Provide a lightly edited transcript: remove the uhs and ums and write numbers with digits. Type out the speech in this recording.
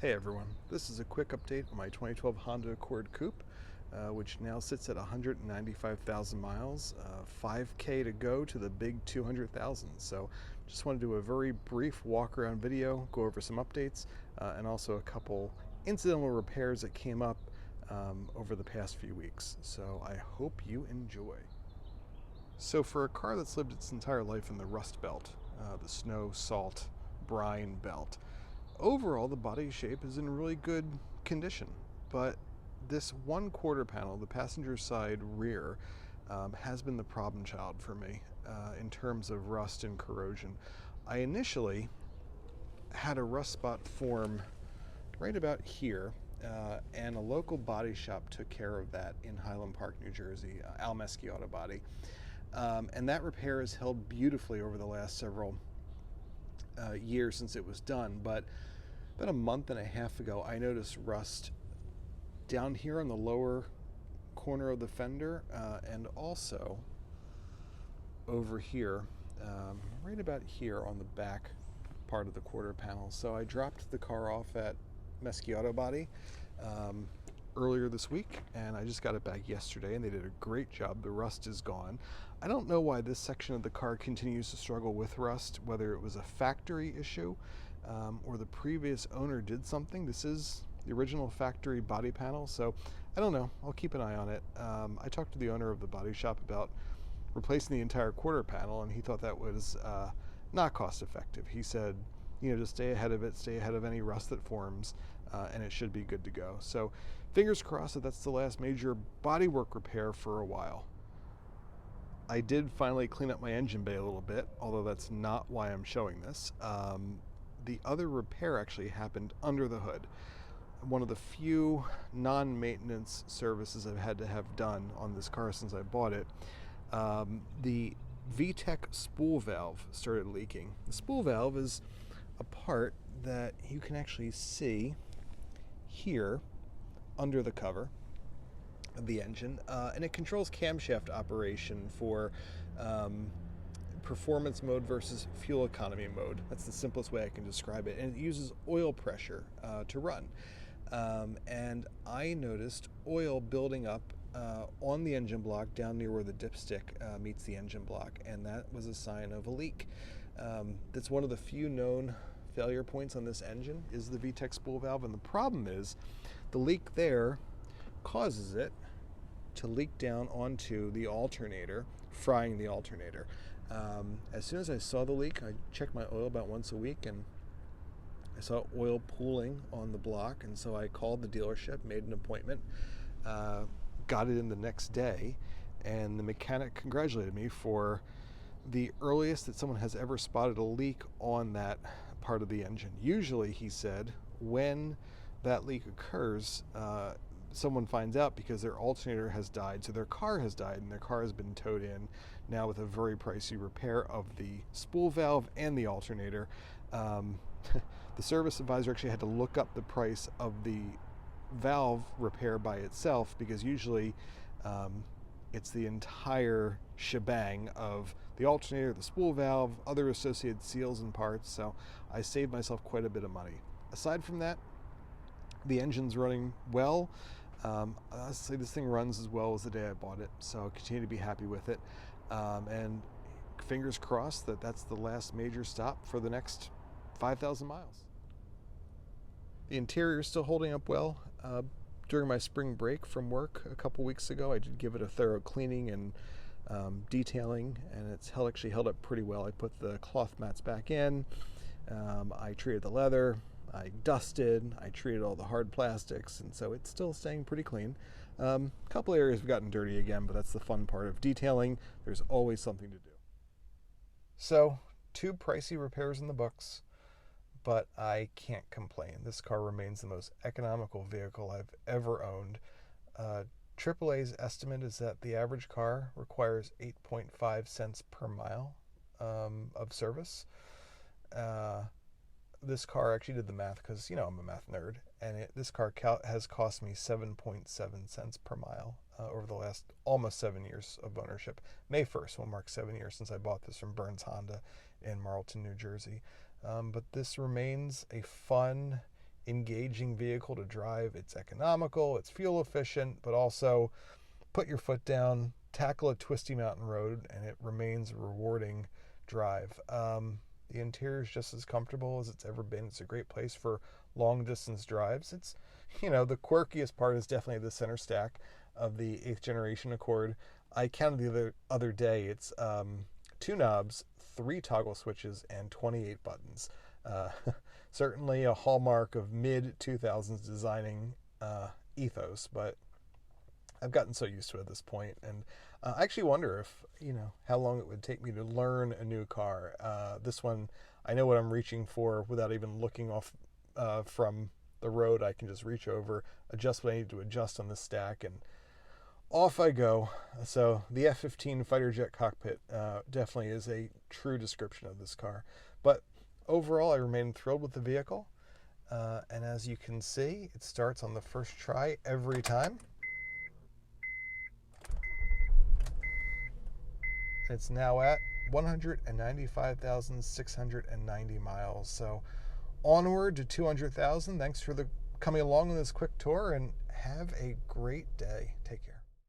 Hey everyone, this is a quick update on my 2012 Honda Accord Coupe, which now sits at 195,000 miles, 5K to go to the big 200,000. So just want to do a very brief walk around video, go over some updates, and also a couple incidental repairs that came up over the past few weeks. So I hope you enjoy. So for a car that's lived its entire life in the Rust Belt, the snow, salt, brine belt, overall the body shape is in really good condition. But this one quarter panel, the passenger side rear, has been the problem child for me in terms of rust and corrosion. I initially had a rust spot form right about here, and a local body shop took care of that in Highland Park, New Jersey, Al Mesky Auto Body. And that repair has held beautifully over the last several years since it was done. But about a month and a half ago, I noticed rust down here on the lower corner of the fender, and also over here, right about here on the back part of the quarter panel. So I dropped the car off at Mesky Auto Body earlier this week, and I just got it back yesterday, and they did a great job. The rust is gone. I don't know why this section of the car continues to struggle with rust, whether it was a factory issue or the previous owner did something. This is the original factory body panel, so I don't know. I'll keep an eye on it. I talked to the owner of the body shop about replacing the entire quarter panel, and he thought that was not cost effective. He said, just stay ahead of it, stay ahead of any rust that forms, and it should be good to go. So fingers crossed that that's the last major bodywork repair for a while. I did finally clean up my engine bay a little bit, although that's not why I'm showing this. The other repair actually happened under the hood. One of the few non-maintenance services I've had to have done on this car since I bought it. The VTEC spool valve started leaking. The spool valve is a part that you can actually see here under the cover of the engine, and it controls camshaft operation for performance mode versus fuel economy mode. That's the simplest way I can describe it, and it uses oil pressure to run. And I noticed oil building up on the engine block down near where the dipstick meets the engine block, and that was a sign of a leak. That's one of the few known failure points on this engine is the VTEC spool valve, and the problem is the leak there causes it to leak down onto the alternator, frying the alternator. As soon as I saw the leak, I checked my oil about once a week, and I saw oil pooling on the block, and so I called the dealership, made an appointment, got it in the next day, and the mechanic congratulated me for the earliest that someone has ever spotted a leak on that part of the engine. Usually, he said, when that leak occurs, someone finds out because their alternator has died, so their car has died, and their car has been towed in now with a very pricey repair of the spool valve and the alternator. The service advisor actually had to look up the price of the valve repair by itself, because usually it's the entire shebang of the alternator, the spool valve, other associated seals and parts. So I saved myself quite a bit of money. Aside from that, the engine's running well. Honestly, this thing runs as well as the day I bought it, so I continue to be happy with it. And fingers crossed that that's the last major stop for the next 5,000 miles. The interior is still holding up well. During my spring break from work a couple weeks ago, I did give it a thorough cleaning and detailing, and it's actually held up pretty well. I put the cloth mats back in, I treated the leather, I dusted, I treated all the hard plastics, and so it's still staying pretty clean. A couple areas have gotten dirty again, but that's the fun part of detailing. There's always something to do. So, 2 pricey repairs in the books, but I can't complain. This car remains the most economical vehicle I've ever owned. AAA's estimate is that the average car requires 8.5 cents per mile of service. This car, actually did the math because, I'm a math nerd, and this car has cost me 7.7 cents per mile over the last almost 7 years of ownership. May 1st will mark 7 years since I bought this from Burns Honda in Marlton, New Jersey. But this remains a fun, engaging vehicle to drive. It's economical, it's fuel efficient, but also put your foot down, tackle a twisty mountain road, and it remains a rewarding drive. The interior is just as comfortable as it's ever been. It's a great place for long distance drives. It's, the quirkiest part is definitely the center stack of the 8th generation Accord. I counted the other day. It's 2 knobs, 3 toggle switches, and 28 buttons. Certainly a hallmark of mid 2000s designing ethos, but I've gotten so used to it at this point, and I actually wonder if, how long it would take me to learn a new car. This one, I know what I'm reaching for without even looking off from the road. I can just reach over, adjust what I need to adjust on the stack, and off I go. So the F-15 fighter jet cockpit definitely is a true description of this car. But overall, I remain thrilled with the vehicle. And as you can see, it starts on the first try every time. It's now at 195,690 miles. So onward to 200,000. Thanks for coming along on this quick tour, and have a great day. Take care.